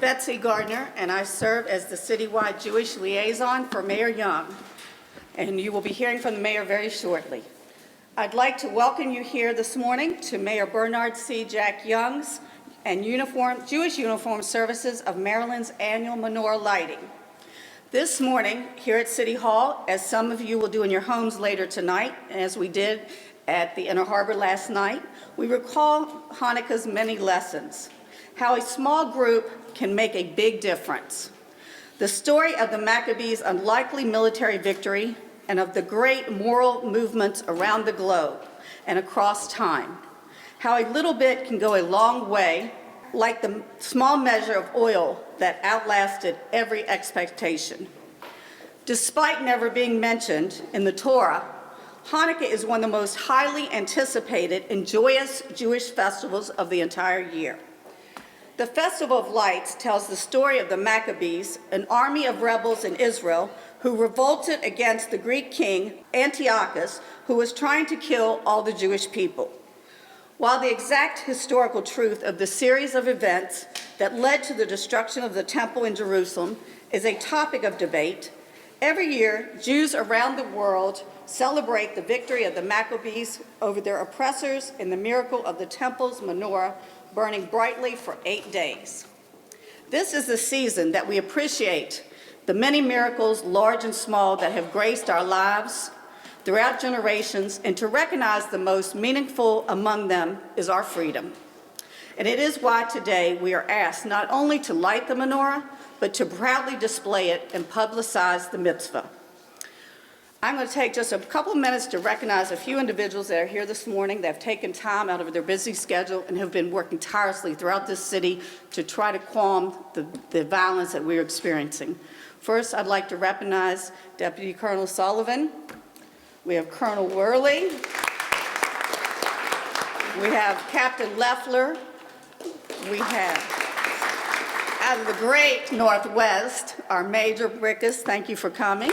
Betsy Gardner, and I serve as the citywide Jewish liaison for Mayor Young, and you will be hearing from the mayor very shortly. I'd like to welcome you here this morning to Mayor Bernard C. Jack Young's and Jewish Uniform Services of Maryland's annual Menorah lighting. This morning, here at City Hall, as some of you will do in your homes later tonight, as we did at the Inner Harbor last night, we recall Hanukkah's many lessons, how a small group can make a big difference. The story of the Maccabees' unlikely military victory and of the great moral movements around the globe and across time. How a little bit can go a long way, like the small measure of oil that outlasted every expectation. Despite never being mentioned in the Torah, Hanukkah is one of the most highly anticipated and joyous Jewish festivals of the entire year. The Festival of Lights tells the story of the Maccabees, an army of rebels in Israel who revolted against the Greek king Antiochus, who was trying to kill all the Jewish people. While the exact historical truth of the series of events that led to the destruction of the temple in Jerusalem is a topic of debate, every year Jews around the world celebrate the victory of the Maccabees over their oppressors and the miracle of the temple's menorah burning brightly for 8 days. This is the season that we appreciate the many miracles, large and small, that have graced our lives throughout generations, and to recognize the most meaningful among them is our freedom. And it is why today we are asked not only to light the menorah, but to proudly display it and publicize the mitzvah. I'm going to take just a couple minutes to recognize a few individuals that are here this morning that have taken time out of their busy schedule and have been working tirelessly throughout this city to try to calm the violence that we're experiencing. First, I'd like to recognize Deputy Colonel Sullivan. We have Colonel Worley. We have Captain Leffler. We have, out of the great Northwest, our Major Brickus. Thank you for coming.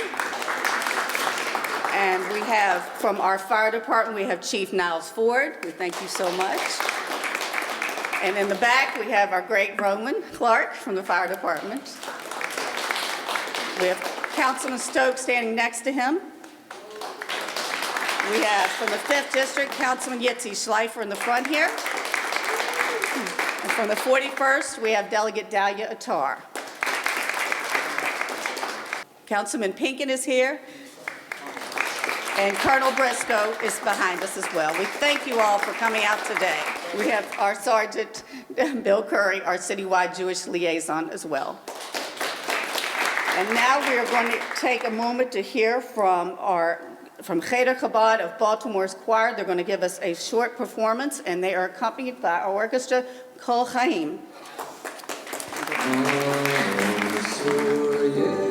And we have, from our fire department, we have Chief Niles Ford. We thank you so much. And in the back, we have our great Roman Clark from the fire department. We have Councilman Stokes standing next to him. We have, from the 5th District, Councilman Yitzi Schleifer in the front here. And from the 41st, we have Delegate Dahlia Attar. Councilman Pinkin is here. And Colonel Briscoe is behind us as well. We thank you all for coming out today. We have our Sergeant Bill Curry, our citywide Jewish liaison as well. And now we are going to take a moment to hear from Cheder Chabad of Baltimore's choir. They're going to give us a short performance, and they are accompanied by our orchestra, Kol Chaim. Yeah.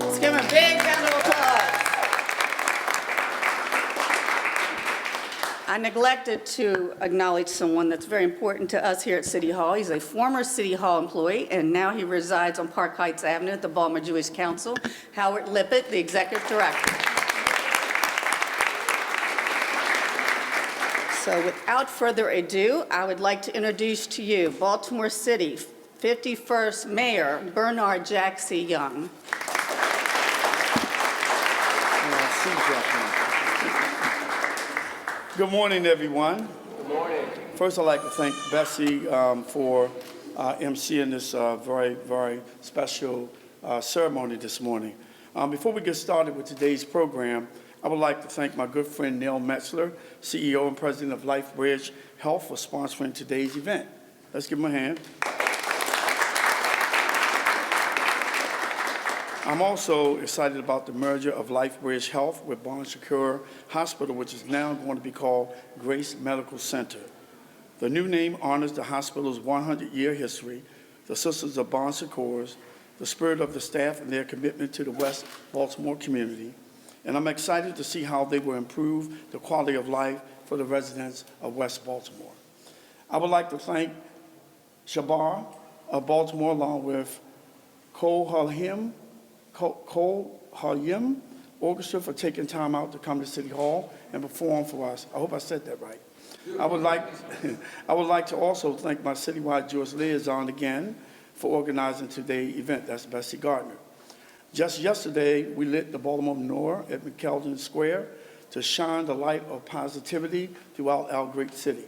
Let's give him a big round of applause. I neglected to acknowledge someone that's very important to us here at City Hall. He's a former City Hall employee, and now he resides on Park Heights Avenue at the Baltimore Jewish Council. Howard Lippett, the Executive Director. So without further ado, I would like to introduce to you Baltimore City 51st Mayor Bernard Jack C. Young. Good morning, everyone. Good morning. First, I'd like to thank Bessie for emceeing this very, very special ceremony this morning. Before we get started with today's program, I would like to thank my good friend Neil Metzler, CEO and President of LifeBridge Health, for sponsoring today's event. Let's give him a hand. I'm also excited about the merger of LifeBridge Health with Bon Secours Hospital, which is now going to be called Grace Medical Center. The new name honors the hospital's 100-year history, the Sisters of Bon Secours, the spirit of the staff, and their commitment to the West Baltimore community. And I'm excited to see how they will improve the quality of life for the residents of West Baltimore. I would like to thank Shabar of Baltimore, along with Cole Halyim Orchestra, for taking time out to come to City Hall and perform for us. I hope I said that right. I would like to also thank my citywide Jewish liaison again for organizing today's event. That's Bessie Gardner. Just yesterday, we lit the Baltimore Menorah at McKeldin Square to shine the light of positivity throughout our great city.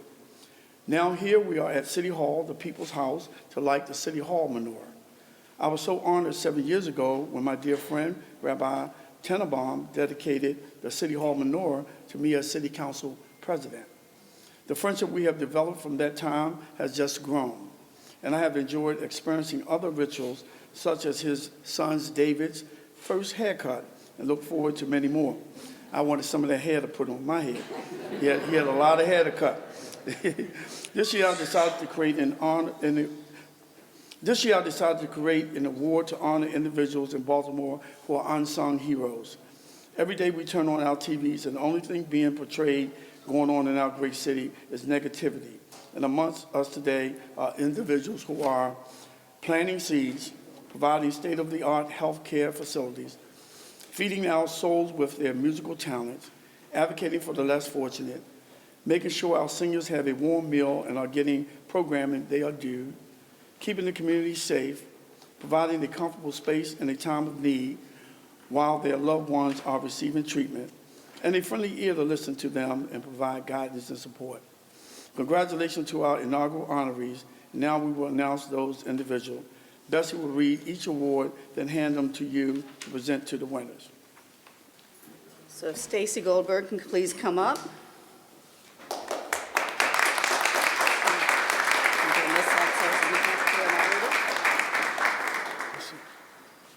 Now here we are at City Hall, the People's House, to light the City Hall Menorah. I was so honored 7 years ago when my dear friend, Rabbi Tenenbaum, dedicated the City Hall Menorah to me as City Council President. The friendship we have developed from that time has just grown, and I have enjoyed experiencing other rituals such as his son David's first haircut, and look forward to many more. I wanted some of that hair to put on my head. He had a lot of hair to cut. This year I decided to create an award to honor individuals in Baltimore who are unsung heroes. Every day we turn on our TVs, and the only thing being portrayed going on in our great city is negativity. And amongst us today are individuals who are planting seeds, providing state-of-the-art health care facilities, feeding our souls with their musical talents, advocating for the less fortunate, making sure our seniors have a warm meal and are getting programming they are due, keeping the community safe, providing a comfortable space in a time of need while their loved ones are receiving treatment, and a friendly ear to listen to them and provide guidance and support. Congratulations to our inaugural honorees. Now we will announce those individuals. Bessie will read each award, then hand them to you to present to the winners. So if Stacy Goldberg can please come up.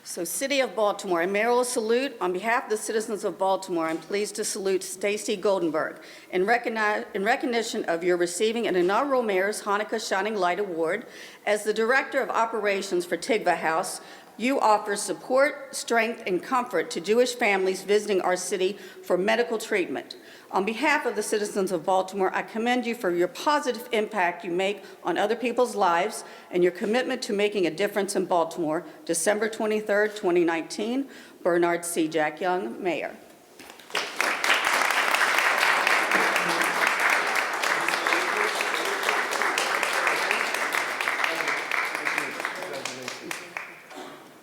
So City of Baltimore, a mayoral salute. On behalf of the citizens of Baltimore, I'm pleased to salute Stacy Goldenberg in recognition of your receiving an inaugural Mayor's Hanukkah Shining Light Award. As the Director of Operations for Tikva House, you offer support, strength, and comfort to Jewish families visiting our city for medical treatment. On behalf of the citizens of Baltimore, I commend you for your positive impact you make on other people's lives and your commitment to making a difference in Baltimore. December 23rd, 2019, Bernard C. Jack Young, Mayor.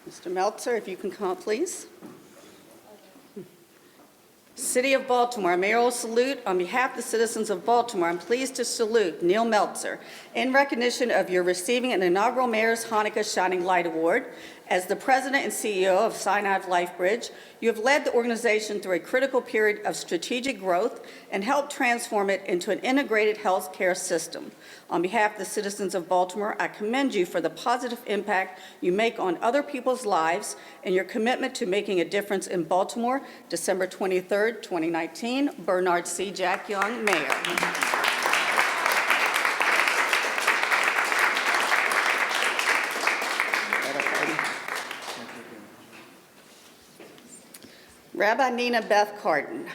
Mr. Meltzer, if you can come up, please. City of Baltimore, a mayoral salute. On behalf of the citizens of Baltimore, I'm pleased to salute Neil Meltzer in recognition of your receiving an inaugural Mayor's Hanukkah Shining Light Award. As the president and CEO of Sinai Life Bridge, you have led the organization through a critical period of strategic growth and helped transform it into an integrated health care system. On behalf of the citizens of Baltimore, I commend you for the positive impact you make on other people's lives and your commitment to making a difference in Baltimore. December 23rd, 2019, Bernard C. Jack Young, Mayor. Rabbi Nina Beth Carden,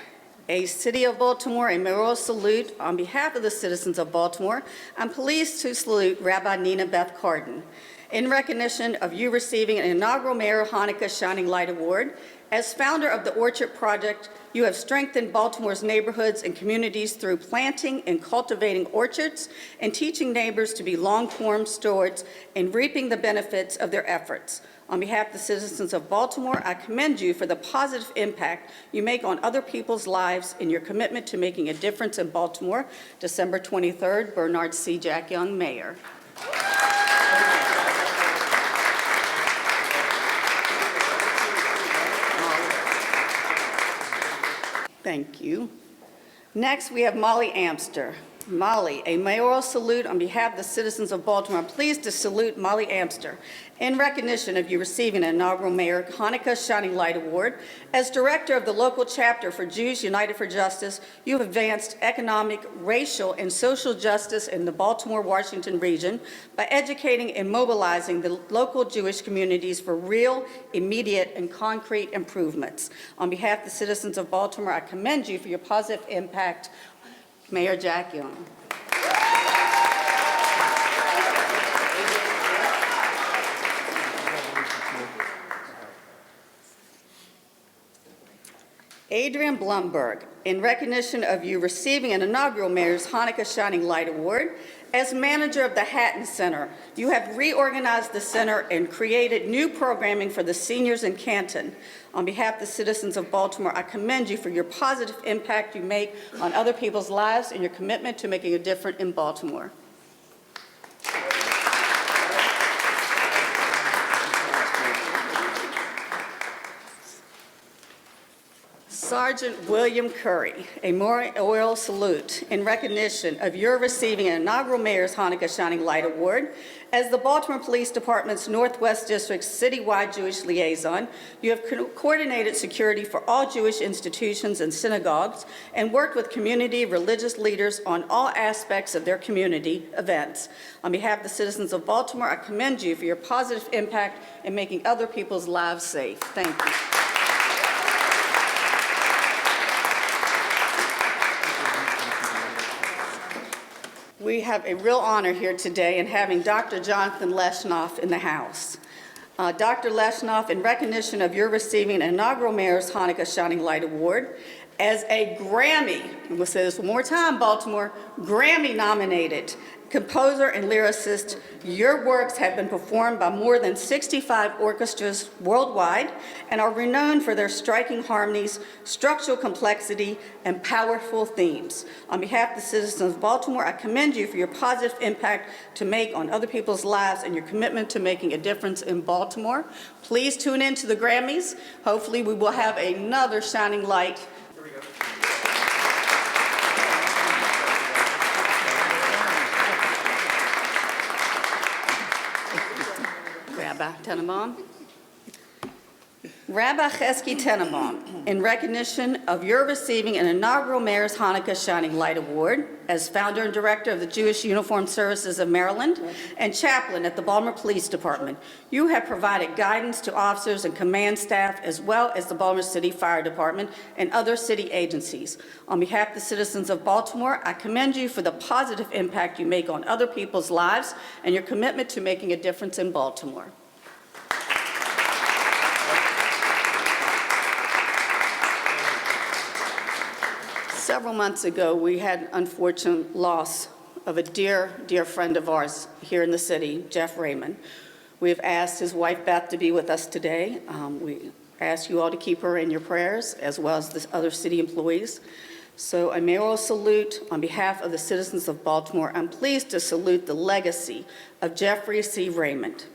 a City of Baltimore, a mayoral salute. On behalf of the citizens of Baltimore, I'm pleased to salute Rabbi Nina Beth Carden in recognition of you receiving an inaugural Mayor Hanukkah Shining Light Award. As founder of the Orchard Project, you have strengthened Baltimore's neighborhoods and communities through planting and cultivating orchards and teaching neighbors to be long-term stewards and reaping the benefits of their efforts. On behalf of the citizens of Baltimore, I commend you for the positive impact you make on other people's lives and your commitment to making a difference in Baltimore. December 23rd, Bernard C. Jack Young, Mayor. Thank you. Next, we have Molly Amster. Molly, a mayoral salute on behalf of the citizens of Baltimore. I'm pleased to salute Molly Amster in recognition of you receiving an inaugural Mayor Hanukkah Shining Light Award. As director of the local chapter for Jews United for Justice, you have advanced economic, racial, and social justice in the Baltimore-Washington region by educating and mobilizing the local Jewish communities for real, immediate, and concrete improvements. On behalf of the citizens of Baltimore, I commend you for your positive impact. Mayor Jack Young. Adrian Blumberg, in recognition of you receiving an inaugural Mayor's Hanukkah Shining Light Award, as manager of the Hatton Center, you have reorganized the center and created new programming for the seniors in Canton. On behalf of the citizens of Baltimore, I commend you for your positive impact you make on other people's lives and your commitment to making a difference in Baltimore. Sergeant William Curry, a memorial salute in recognition of your receiving an inaugural Mayor's Hanukkah Shining Light Award. As the Baltimore Police Department's Northwest District's citywide Jewish liaison, you have coordinated security for all Jewish institutions and synagogues and worked with community religious leaders on all aspects of their community events. On behalf of the citizens of Baltimore, I commend you for your positive impact in making other people's lives safe. Thank you. We have a real honor here today in having Dr. Jonathan Leshnoff in the house. Dr. Leshnoff, in recognition of your receiving an inaugural Mayor's Hanukkah Shining Light Award, as a Grammy, and we'll say this one more time, Baltimore, Grammy-nominated composer and lyricist, your works have been performed by more than 65 orchestras worldwide and are renowned for their striking harmonies, structural complexity, and powerful themes. On behalf of the citizens of Baltimore, I commend you for your positive impact to make on other people's lives and your commitment to making a difference in Baltimore. Please tune in to the Grammys. Hopefully we will have another shining light. Here we go. Rabbi Tenenbaum. Rabbi Chesky Tenenbaum, in recognition of your receiving an inaugural Mayor's Hanukkah Shining Light Award as founder and director of the Jewish Uniformed Services of Maryland and chaplain at the Baltimore Police Department, you have provided guidance to officers and command staff as well as the Baltimore City Fire Department and other city agencies. On behalf of the citizens of Baltimore, I commend you for the positive impact you make on other people's lives and your commitment to making a difference in Baltimore. Several months ago, we had an unfortunate loss of a dear, dear friend of ours here in the city, Jeff Raymond. We have asked his wife, Beth, to be with us today. We ask you all to keep her in your prayers, as well as the other city employees. So a mayoral salute on behalf of the citizens of Baltimore. I'm pleased to salute the legacy of Jeffrey C. Raymond.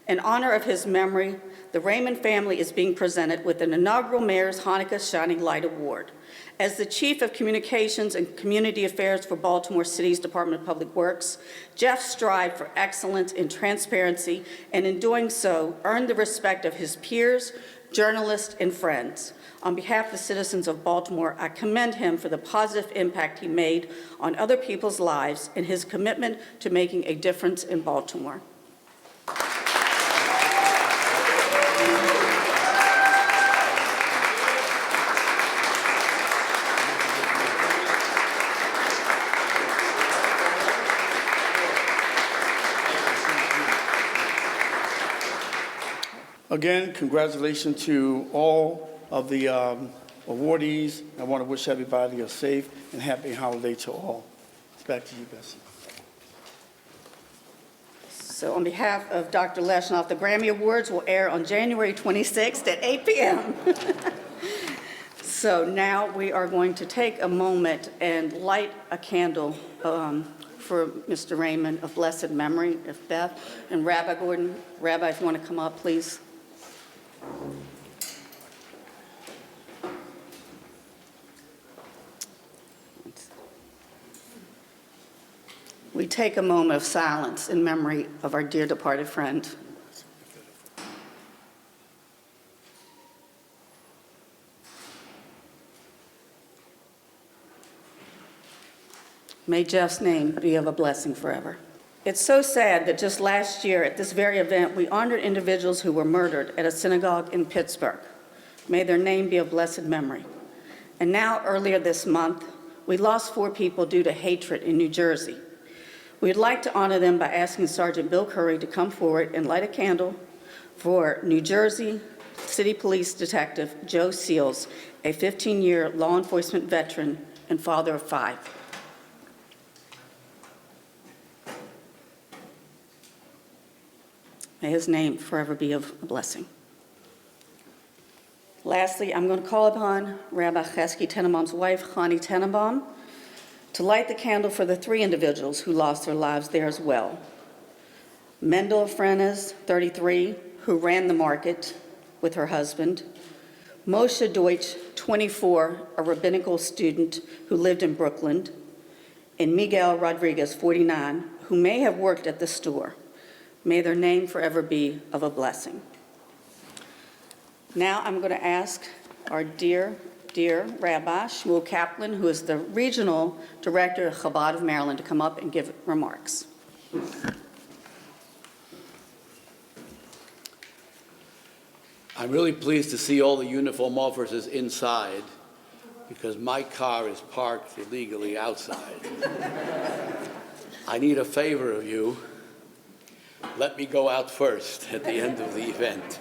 In honor of his memory, the Raymond family is being presented with an inaugural Mayor's Hanukkah Shining Light Award. As the Chief of Communications and Community Affairs for Baltimore City's Department of Public Works, Jeff strived for excellence in transparency, and in doing so, earned the respect of his peers, journalists, and friends. On behalf of the citizens of Baltimore, I commend him for the positive impact he made on other people's lives and his commitment to making a difference in Baltimore. Again, congratulations to all of the awardees. I want to wish everybody a safe and happy holiday to all. Back to you, Bessie. So on behalf of Dr. Leshnoff, the Grammy Awards will air on January 26th at 8 p.m. So now we are going to take a moment and light a candle for Mr. Raymond of blessed memory, if Beth and Rabbi Gordon. Rabbi, if you want to come up, please. We take a moment of silence in memory of our dear departed friend. May Jeff's name be of a blessing forever. It's so sad that just last year at this very event, we honored individuals who were murdered at a synagogue in Pittsburgh. May their name be of blessed memory. And now, earlier this month, we lost 4 people due to hatred in New Jersey. We'd like to honor them by asking Sergeant Bill Curry to come forward and light a candle for New Jersey City Police Detective Joe Seals, a 15-year law enforcement veteran and father of 5. May his name forever be of a blessing. Lastly, I'm going to call upon Rabbi Chesky Tenenbaum's wife, Chani Tenenbaum, to light the candle for the 3 individuals who lost their lives there as well. Mendel Frenes, 33, who ran the market with her husband. Moshe Deutsch, 24, a rabbinical student who lived in Brooklyn. And Miguel Rodriguez, 49, who may have worked at the store. May their name forever be of a blessing. Now I'm going to ask our dear Rabbi Shmuel Kaplan, who is the Regional Director of Chabad of Maryland, to come up and give remarks. I'm really pleased to see all the uniform officers inside because my car is parked illegally outside. I need a favor of you. Let me go out first at the end of the event.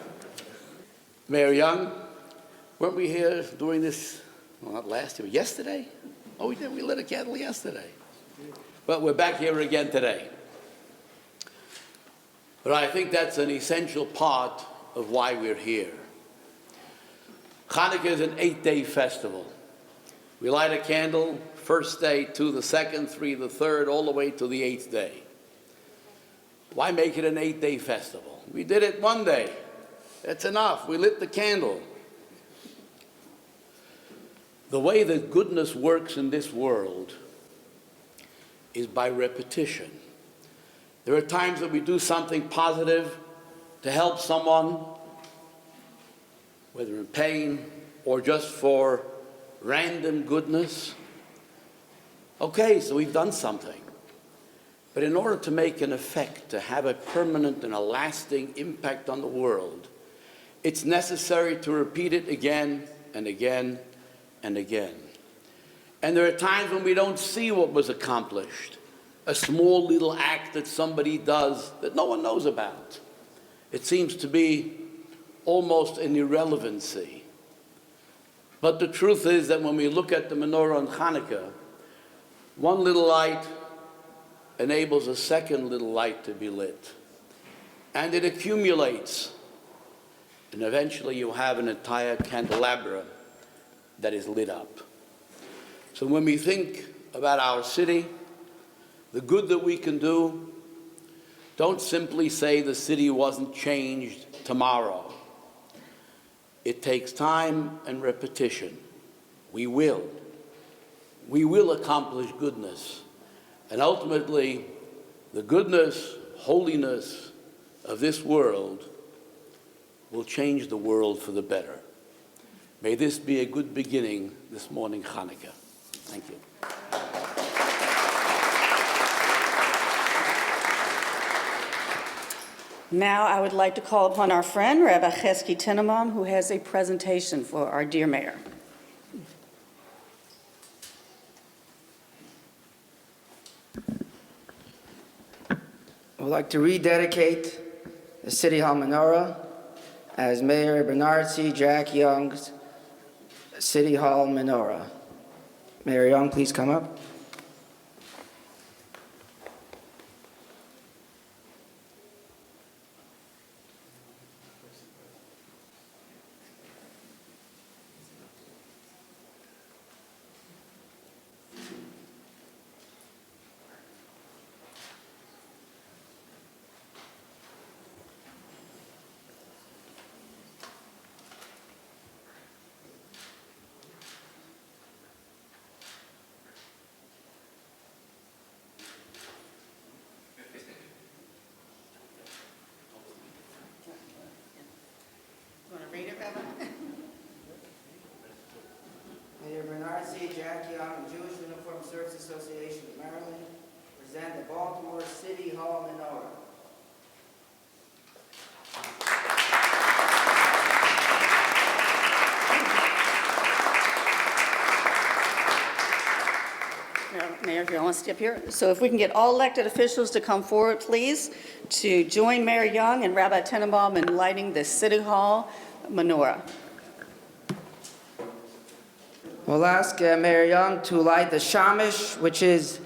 Mayor Young, weren't we here doing this, well, not last year, yesterday? Oh, we did. We lit a candle yesterday. Well, we're back here again today. But I think that's an essential part of why we're here. Hanukkah is an 8-day festival. We light a candle, first day, 2 the second, 3 the third, all the way to the 8th day. Why make it an 8-day festival? We did it one day. That's enough. We lit the candle. The way that goodness works in this world is by repetition. There are times that we do something positive to help someone. whether in pain or just for random goodness. Okay, so we've done something. But in order to make an effect, to have a permanent and a lasting impact on the world, it's necessary to repeat it again and again and again. And there are times when we don't see what was accomplished, a small little act that somebody does that no one knows about. It seems to be almost an irrelevancy. But the truth is that when we look at the menorah on Hanukkah, one little light enables a second little light to be lit. And it accumulates. And eventually you have an entire candelabra that is lit up. So when we think about our city, the good that we can do, don't simply say the city wasn't changed tomorrow. It takes time and repetition. We will accomplish goodness. And ultimately, the goodness, holiness of this world will change the world for the better. May this be a good beginning this morning, Hanukkah. Thank you. Now I would like to call upon our friend, Rabbi Chesky Tenenbaum, who has a presentation for our dear mayor. I would like to rededicate the City Hall Menorah as Mayor Bernard C. Jack Young's City Hall Menorah. Mayor Young, please come up. You want to read it, Rabbi? Mayor Bernard C. Jack Young, Jewish Uniform Service Association of Maryland, present the Baltimore City Hall Menorah. Mayor, if you want to step here. So if we can get all elected officials to come forward, please, to join Mayor Young and Rabbi Tenenbaum in lighting the City Hall menorah. We'll ask Mayor Young to light the shamish, which is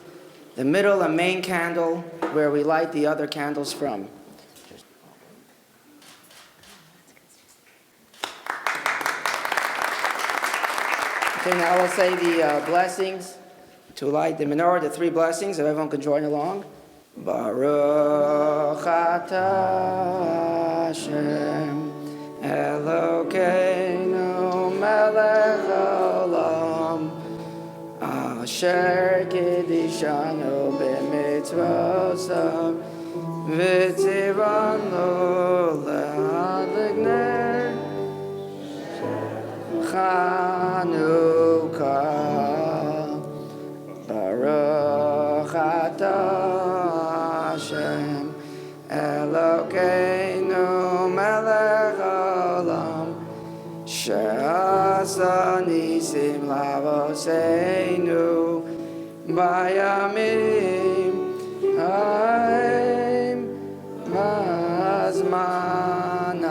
the middle and main candle where we light the other candles from. Okay, now we'll say the blessings to light the menorah, the three blessings, if everyone can join along. Baruch atah Hashem Elokeinu melech haolam asher kiddushanu b'mitzvosav v'tzivanu le'adlik ner Chanukah. Baruch atah Hashem Elokeinu melech haolam she'asa nisim lavoseinu bayamim ha'im b'zman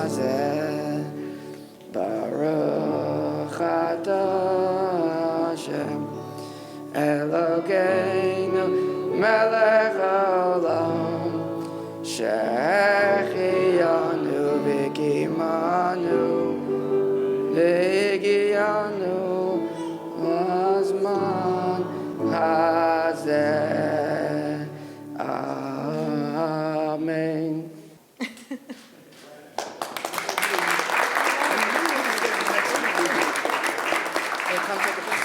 hazeh. Baruch atah Hashem Elokeinu melech haolam she'echiyanu v'kimanu v'higiyanu l'zman hazeh. Amen. Come take a picture.